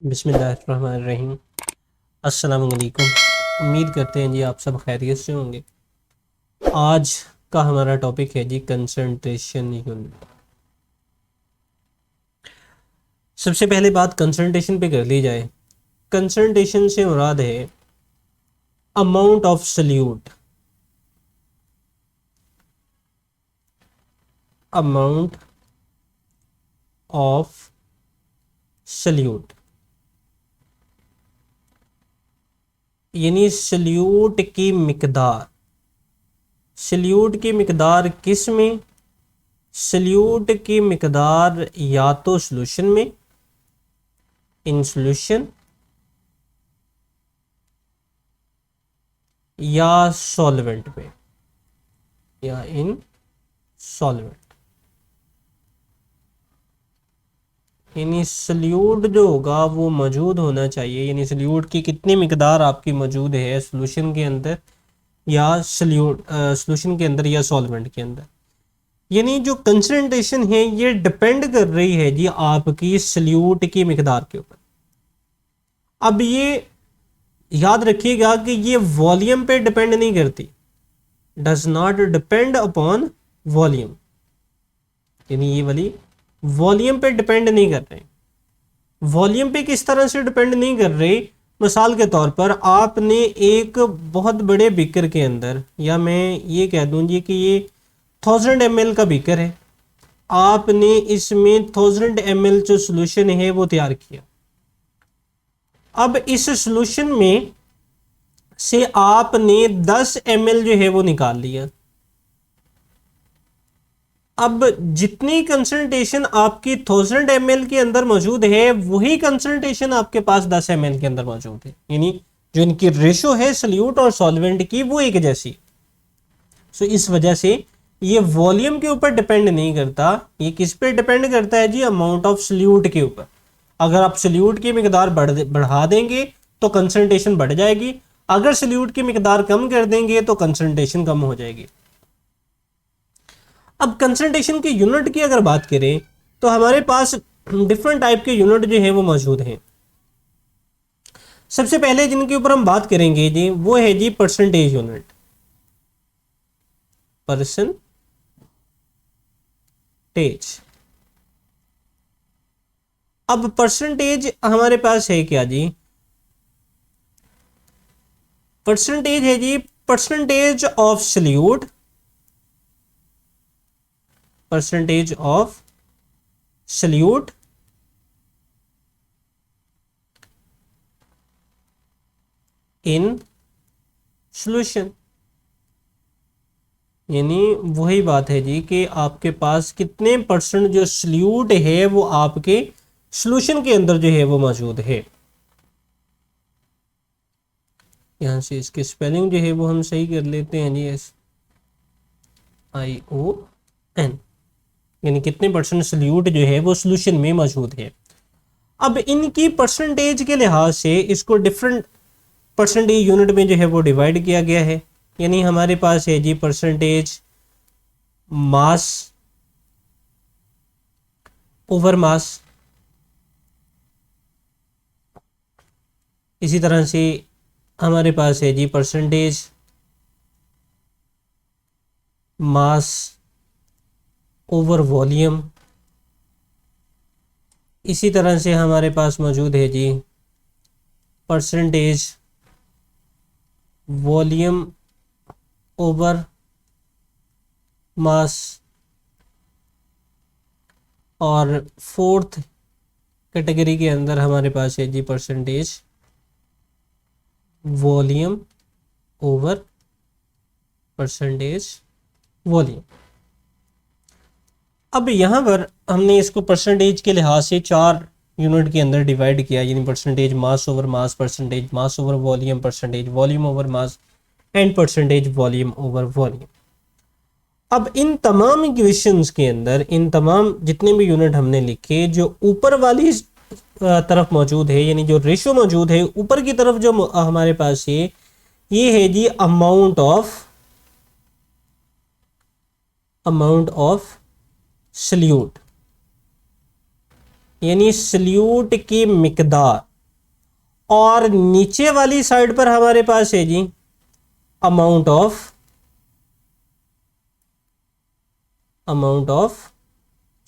बिस्मिल्लाहिर्रहमानिर्रहीम। अस्सलाम वालेकुम। उम्मीद करते हैं जी आप सब खैरियत से होंगे। आज का हमारा टॉपिक है जी कंसंट्रेशन यूनिट। सबसे पहले बात कंसंट्रेशन पे कर ली जाए। कंसंट्रेशन से मुराद है amount of solute, amount of solute यानी सल्यूट की मिकदार। सल्यूट की मिकदार किस में? सल्यूट की मिकदार या तो सॉल्यूशन में, इन सॉल्यूशन, या सॉल्वेंट में, या इन सॉल्वेंट। यानी सल्यूट जो होगा वो मौजूद होना चाहिए, यानी सल्यूट की कितनी मिकदार आपकी मौजूद है सॉल्यूशन के अंदर या सॉल्यूशन के अंदर या सॉल्वेंट के अंदर। यानी जो कंसंट्रेशन है ये डिपेंड कर रही है जी आपकी सल्यूट की मिकदार के ऊपर। अब ये याद रखिएगा कि ये वॉल्यूम पे डिपेंड नहीं करती, does not depend upon volume. यानी ये वाली वॉल्यूम पे डिपेंड नहीं कर रहे। वॉल्यूम पे किस तरह से डिपेंड नहीं कर रही? मिसाल के तौर पर आपने एक बहुत बड़े बीकर के अंदर, या मैं ये कह दूं जी कि ये 1000 ml का बीकर है, आपने इसमें 1000 ml जो सोल्यूशन है वो तैयार किया। अब इस सोल्यूशन में से आपने 10 ml जो है वो निकाल लिया। अब जितनी कंसंट्रेशन आपकी 1000 ml के अंदर मौजूद है वही कंसंट्रेशन आपके पास 10 ml के अंदर मौजूद है, यानी जो इनकी रेशो है सल्यूट और सॉल्वेंट की वो एक जैसी। सो इस वजह से ये वॉल्यूम के ऊपर डिपेंड नहीं करता, ये किस पे डिपेंड करता है जी? अमाउंट ऑफ सल्यूट के ऊपर। अगर आप सल्यूट की मिकदार बढ़ा देंगे तो कंसंट्रेशन बढ़ जाएगी, अगर सल्यूट की मिकदार कम कर देंगे तो कंसंट्रेशन कम हो जाएगी। अब कंसंट्रेशन की यूनिट की अगर बात करें तो हमारे पास डिफरेंट टाइप के यूनिट जो है वो मौजूद हैं। सबसे पहले जिनके ऊपर हम बात करेंगे जी वो है जी परसेंटेज यूनिट। परसेंटेज। अब परसेंटेज हमारे पास है क्या जी? परसेंटेज है जी percentage of solute, percentage of solute in solution. यानी वही बात है जी कि आपके पास कितने परसेंट जो सल्यूट है वो आपके सॉल्यूशन के अंदर जो है वो मौजूद है। यहां से इसकी स्पेलिंग जो है वो हम सही कर लेते हैं जी, SION। यानी कितने परसेंट सल्यूट जो है वो सॉल्यूशन में मौजूद है। अब इनकी परसेंटेज के लिहाज से इसको डिफरेंट परसेंटेज यूनिट में जो है वो डिवाइड किया गया है। यानी हमारे पास है जी परसेंटेज मास ओवर मास, इसी तरह से हमारे पास है जी परसेंटेज मास ओवर वॉल्यूम, इसी तरह से हमारे पास मौजूद है जी परसेंटेज वॉल्यूम ओवर मास, और फोर्थ कैटेगरी के अंदर हमारे पास है जी percentage volume over percentage volume. अब यहाँ पर हमने इसको परसेंटेज के लिहाज से 4 यूनिट के अंदर डिवाइड किया, यानी percentage mass over mass, percentage mass over volume, percentage volume over mass and percentage volume over volume. अब इन तमाम इक्वेशंस के अंदर इन तमाम जितने भी यूनिट हमने लिखे जो ऊपर वाली तरफ मौजूद है, यानी जो रेशो मौजूद है ऊपर की तरफ जो हमारे पास है ये है जी अमाउंट ऑफ सल्यूट, यानी सल्यूट की मिकदार। और नीचे वाली साइड पर हमारे पास है जी अमाउंट ऑफ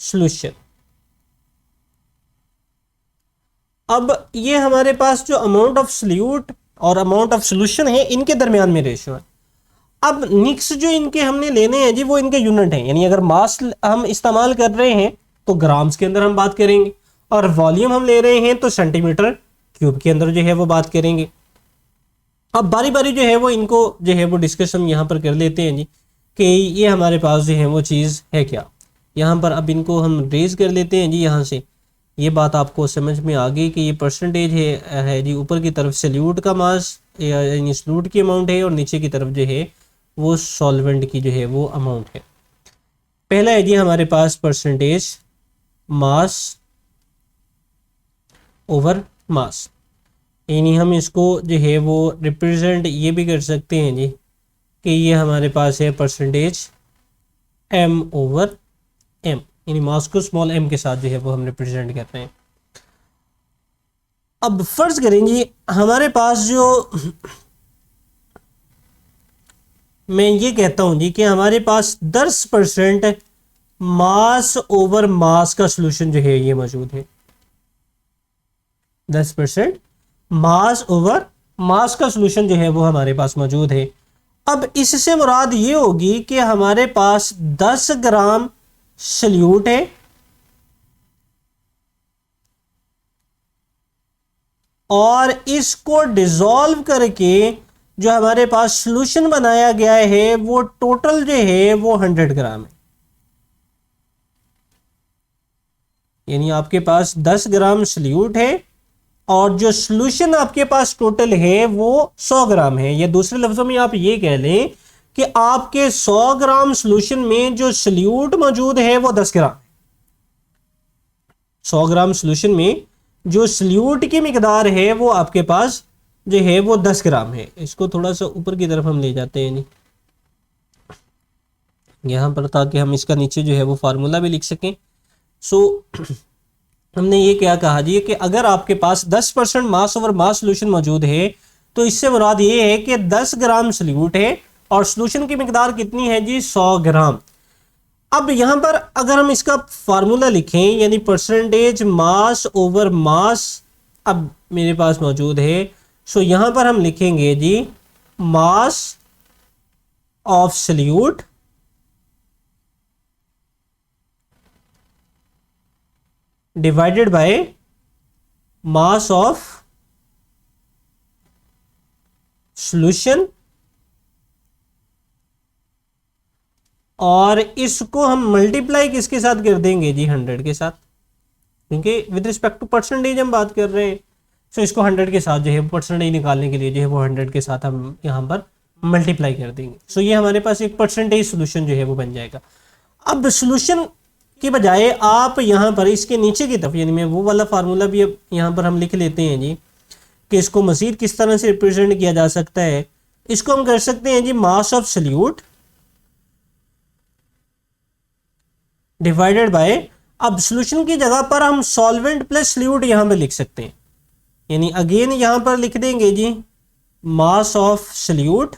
सॉल्यूशन। अब ये हमारे पास जो अमाउंट ऑफ सॉल्यूट और अमाउंट ऑफ सॉल्यूशन है, इनके दरमियान में रेशियो है। अब निक्स जो इनके हमने लेने हैं जी, वो इनके यूनिट हैं, यानी अगर मास हम इस्तेमाल कर रहे हैं तो ग्राम्स के अंदर हम बात करेंगे, और वॉल्यूम हम ले रहे हैं तो सेंटीमीटर क्यूब के अंदर जो है वो बात करेंगे। अब बारी बारी जो है वो इनको जो है वो डिस्कस हम यहाँ पर कर लेते हैं जी, कि ये हमारे पास जो है वो चीज़ है क्या। यहाँ पर अब इनको हम रेज कर लेते हैं जी। यहाँ से ये बात आपको समझ में आ गई कि ये परसेंटेज है जी, ऊपर की तरफ सल्यूट का मास यानी सल्यूट की अमाउंट है, और नीचे की तरफ जो है वो सॉल्वेंट की जो है वो अमाउंट है। पहला है जी हमारे पास परसेंटेज मास ओवर मास, यानी हम इसको जो है वो रिप्रेजेंट ये भी कर सकते हैं जी कि ये हमारे पास है परसेंटेज एम ओवर एम, यानी मास को स्मॉल एम के साथ जो है वो हम रिप्रेजेंट कर रहे हैं। अब फर्ज करें जी हमारे पास जो मैं ये कहता हूं जी कि हमारे पास 10% मास ओवर मास का सॉल्यूशन जो है ये मौजूद है। 10% मास ओवर मास का सॉल्यूशन जो है वो हमारे पास मौजूद है। अब इससे मुराद ये होगी कि हमारे पास 10 ग्राम सल्यूट है और इसको डिसॉल्व करके जो हमारे पास सॉल्यूशन बनाया गया है वो टोटल जो है वो 100 ग्राम है। यानी आपके पास 10 ग्राम सल्यूट है और जो सॉल्यूशन आपके पास टोटल है वो 100 ग्राम है। या दूसरे लफ्जों में आप ये कह लें कि आपके 100 ग्राम सॉल्यूशन में जो सल्यूट मौजूद है वो 10 ग्राम। 100 ग्राम सॉल्यूशन में जो सल्यूट की मिकदार है वो आपके पास जो है वो 10 ग्राम है। इसको थोड़ा सा ऊपर की तरफ हम ले जाते हैं यहाँ पर, ताकि हम इसका नीचे जो है वो फार्मूला भी लिख सकें। हमने ये क्या कहा जी कि अगर आपके पास 10% मास ओवर मास सॉल्यूशन मौजूद है तो इससे मुराद ये है कि 10 ग्राम सल्यूट है और सॉल्यूशन की मिकदार कितनी है जी 100 ग्राम। अब यहां पर अगर हम इसका फार्मूला लिखें यानी परसेंटेज मास ओवर मास अब मेरे पास मौजूद है, सो यहां पर हम लिखेंगे जी mass of solute divided by mass of solution, और इसको हम मल्टीप्लाई किसके साथ कर देंगे जी 100 के साथ, क्योंकि विद रिस्पेक्ट टू परसेंटेज हम बात कर रहे हैं। सो इसको 100 के साथ जो है परसेंटेज निकालने के लिए जो है वो 100 के साथ हम यहाँ पर मल्टीप्लाई कर देंगे। सो ये हमारे पास एक परसेंटेज सॉल्यूशन जो है वो बन जाएगा। अब सॉल्यूशन की बजाय आप यहाँ पर इसके नीचे की तरफ यानी मैं वो वाला फार्मूला भी अब यहाँ पर हम लिख लेते हैं जी कि इसको मजीद किस तरह से रिप्रेजेंट किया जा सकता है। इसको हम कर सकते हैं जी mass of solute divided by, अब सॉल्यूशन की जगह पर हम सॉल्वेंट प्लस सल्यूट यहां पे लिख सकते हैं, यानी अगेन यहां पर लिख देंगे जी मास ऑफ सल्यूट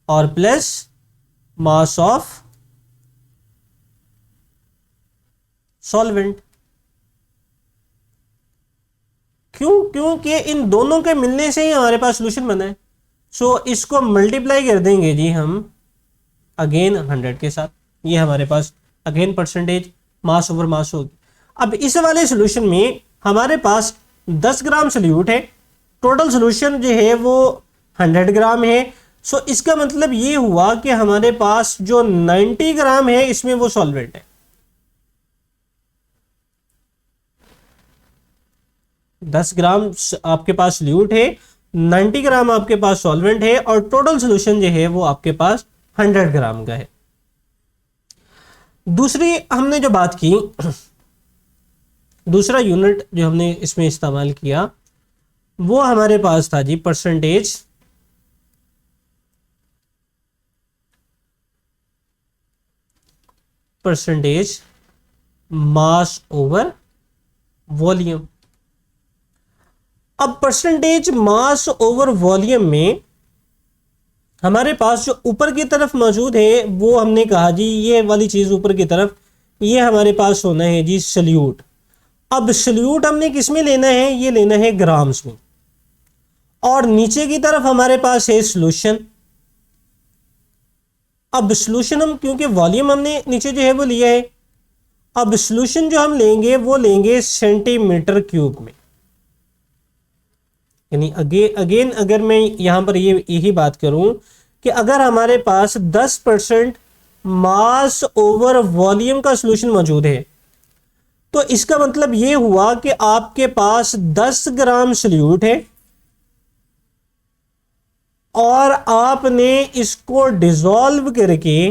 और प्लस मास ऑफ सॉल्वेंट। क्योंकि इन दोनों के मिलने से ही हमारे पास सॉल्यूशन बना है। सो इसको मल्टीप्लाई कर देंगे जी हम अगेन 100 के साथ, ये हमारे पास अगेन परसेंटेज मास ओवर मास होगी। अब इस वाले सॉल्यूशन में हमारे पास 10 ग्राम सल्यूट है, टोटल सॉल्यूशन जो है वो 100 ग्राम है। सो इसका मतलब ये हुआ कि हमारे पास जो 90 ग्राम है इसमें वो सॉल्वेंट है। 10 ग्राम आपके पास सल्यूट है, 90 ग्राम आपके पास सॉल्वेंट है और टोटल सॉल्यूशन जो है वो आपके पास 100 ग्राम का है। दूसरी हमने जो बात की, दूसरा यूनिट जो हमने इसमें इस्तेमाल किया वो हमारे पास था जी परसेंटेज मास ओवर वॉल्यूम। अब परसेंटेज मास ओवर वॉल्यूम में हमारे पास जो ऊपर की तरफ मौजूद है वो हमने कहा जी, ये वाली चीज ऊपर की तरफ, ये हमारे पास होना है जी सल्यूट। अब सल्यूट हमने किस में लेना है, ये लेना है ग्राम्स में। और नीचे की तरफ हमारे पास है सॉल्यूशन। अब सॉल्यूशन हम, क्योंकि वॉल्यूम हमने नीचे जो है वो लिया है, अब सॉल्यूशन जो हम लेंगे वो लेंगे सेंटीमीटर क्यूब में। यानी अगेन अगर मैं यहां पर यही बात करूं कि अगर हमारे पास 10% मास ओवर वॉल्यूम का सॉल्यूशन मौजूद है, तो इसका मतलब यह हुआ कि आपके पास 10 ग्राम सॉल्यूट है और आपने इसको डिसॉल्व करके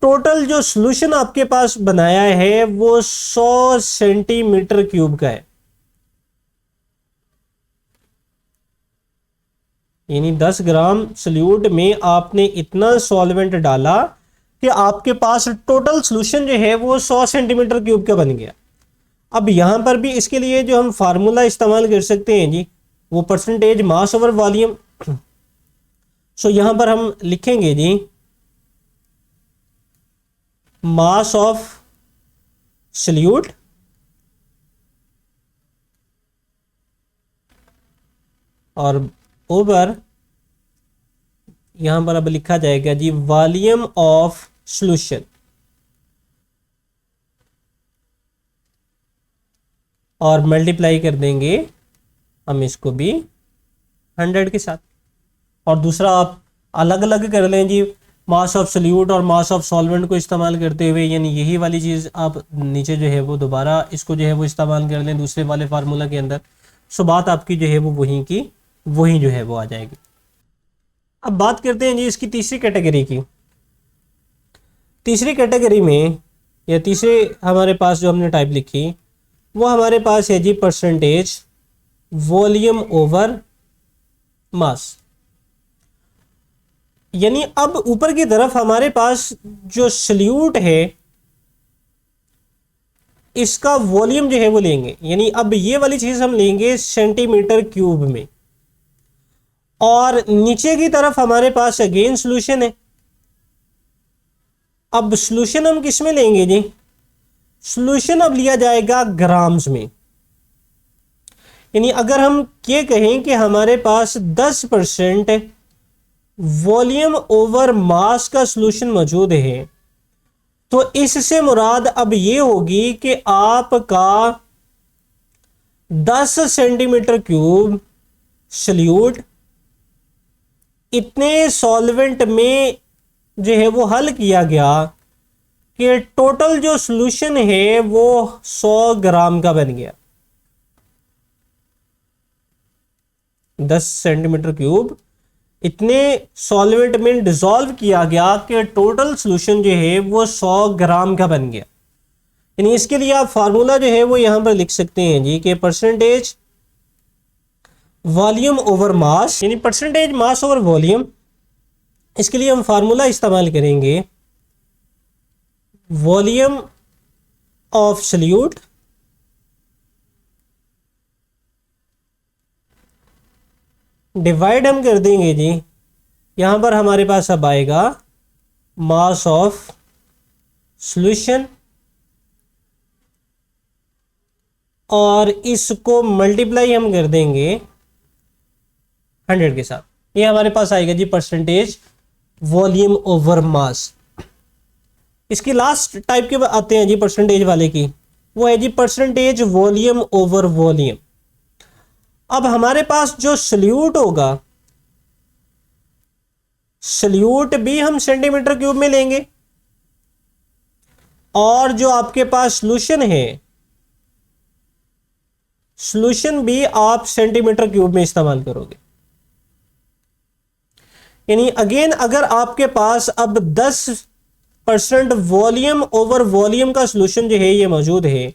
टोटल जो सॉल्यूशन आपके पास बनाया है वो 100 सेंटीमीटर क्यूब का है। यानी 10 ग्राम सॉल्यूट में आपने इतना सॉल्वेंट डाला कि आपके पास टोटल सॉल्यूशन जो है वो 100 सेंटीमीटर क्यूब का बन गया। अब यहां पर भी इसके लिए जो हम फार्मूला इस्तेमाल कर सकते हैं जी, वो परसेंटेज मास ओवर वॉल्यूम। सो यहां पर हम लिखेंगे जी मास ऑफ सॉल्यूट और ओवर, यहां पर अब लिखा जाएगा जी वॉल्यूम ऑफ सॉल्यूशन, और मल्टीप्लाई कर देंगे हम इसको भी 100 के साथ। और दूसरा आप अलग अलग कर लें जी, मास ऑफ सॉल्यूट और मास ऑफ सॉल्वेंट को इस्तेमाल करते हुए, यानी यही वाली चीज़ आप नीचे जो है वो दोबारा इसको जो है वो इस्तेमाल कर लें दूसरे वाले फार्मूला के अंदर। सो बात आपकी जो है वो वहीं की वहीं जो है वो आ जाएगी। अब बात करते हैं जी इसकी तीसरी कैटेगरी की। तीसरी कैटेगरी में या तीसरे हमारे पास जो हमने टाइप लिखी वो हमारे पास है जी परसेंटेज वॉल्यूम ओवर मास। यानी अब ऊपर की तरफ हमारे पास जो सॉल्यूट है इसका वॉल्यूम जो है वो लेंगे, यानी अब ये वाली चीज हम लेंगे सेंटीमीटर क्यूब में, और नीचे की तरफ हमारे पास अगेन सॉल्यूशन है। अब सॉल्यूशन हम किस में लेंगे जी, सॉल्यूशन अब लिया जाएगा ग्राम्स में। यानी अगर हम ये कहें कि हमारे पास 10% वॉल्यूम ओवर मास का सॉल्यूशन मौजूद है, तो इससे मुराद अब ये होगी कि आपका 10 सेंटीमीटर क्यूब सॉल्यूट इतने सॉल्वेंट में जो है वो हल किया गया कि टोटल जो सॉल्यूशन है वो 100 ग्राम का बन गया। 10 सेंटीमीटर क्यूब इतने सॉल्वेंट में डिसॉल्व किया गया कि टोटल सॉल्यूशन जो है वो 100 ग्राम का बन गया। यानी इसके लिए आप फार्मूला जो है वो यहां पर लिख सकते हैं जी कि परसेंटेज वॉल्यूम ओवर मास, यानी परसेंटेज मास ओवर वॉल्यूम। इसके लिए हम फार्मूला इस्तेमाल करेंगे वॉल्यूम ऑफ सॉल्यूट डिवाइड हम कर देंगे जी, यहां पर हमारे पास अब आएगा मास ऑफ सॉल्यूशन, और इसको मल्टीप्लाई हम कर देंगे 100 के साथ। ये हमारे पास आएगा जी परसेंटेज वॉल्यूम ओवर मास। इसकी लास्ट टाइप के आते हैं जी परसेंटेज वाले की, वो है जी परसेंटेज वॉल्यूम ओवर वॉल्यूम। अब हमारे पास जो सॉल्यूट होगा, सॉल्यूट भी हम सेंटीमीटर क्यूब में लेंगे, और जो आपके पास सॉल्यूशन है, सॉल्यूशन भी आप सेंटीमीटर क्यूब में इस्तेमाल करोगे। यानी अगेन अगर आपके पास अब 10% वॉल्यूम ओवर वॉल्यूम का सॉल्यूशन जो है ये मौजूद है,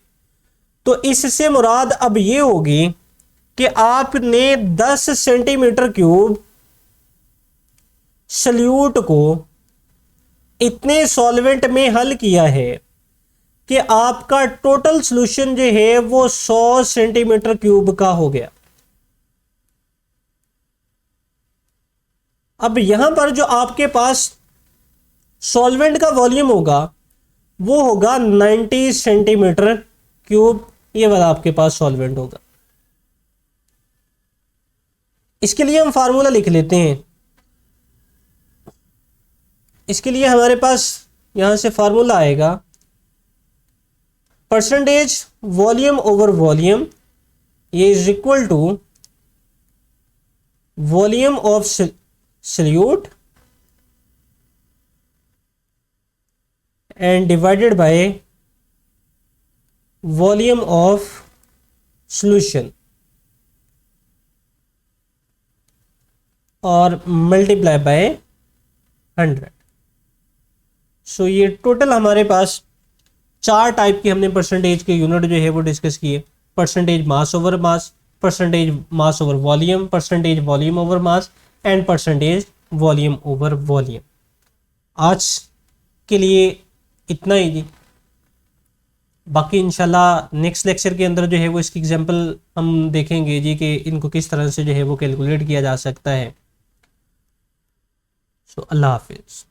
तो इससे मुराद अब ये होगी कि आपने 10 सेंटीमीटर क्यूब सॉल्यूट को इतने सॉल्वेंट में हल किया है कि आपका टोटल सॉल्यूशन जो है वो 100 सेंटीमीटर क्यूब का हो गया। अब यहां पर जो आपके पास सॉल्वेंट का वॉल्यूम होगा वो होगा 90 सेंटीमीटर क्यूब, ये वाला आपके पास सॉल्वेंट होगा। इसके लिए हम फार्मूला लिख लेते हैं। इसके लिए हमारे पास यहां से फार्मूला आएगा परसेंटेज वॉल्यूम ओवर वॉल्यूम, ये is equal to volume of solute and divided by volume of solution और मल्टीप्लाई बाय 100। सो ये टोटल हमारे पास 4 टाइप की हमने परसेंटेज के यूनिट जो है वो डिस्कस किए। Percentage mass over mass, percentage mass over volume, percentage volume over mass and percentage volume over volume. आज के लिए इतना ही जी। बाकी इंशाल्लाह नेक्स्ट लेक्चर के अंदर जो है वो इसकी एग्जांपल हम देखेंगे जी कि इनको किस तरह से जो है वो कैलकुलेट किया जा सकता है। सो अल्लाह हाफिज़।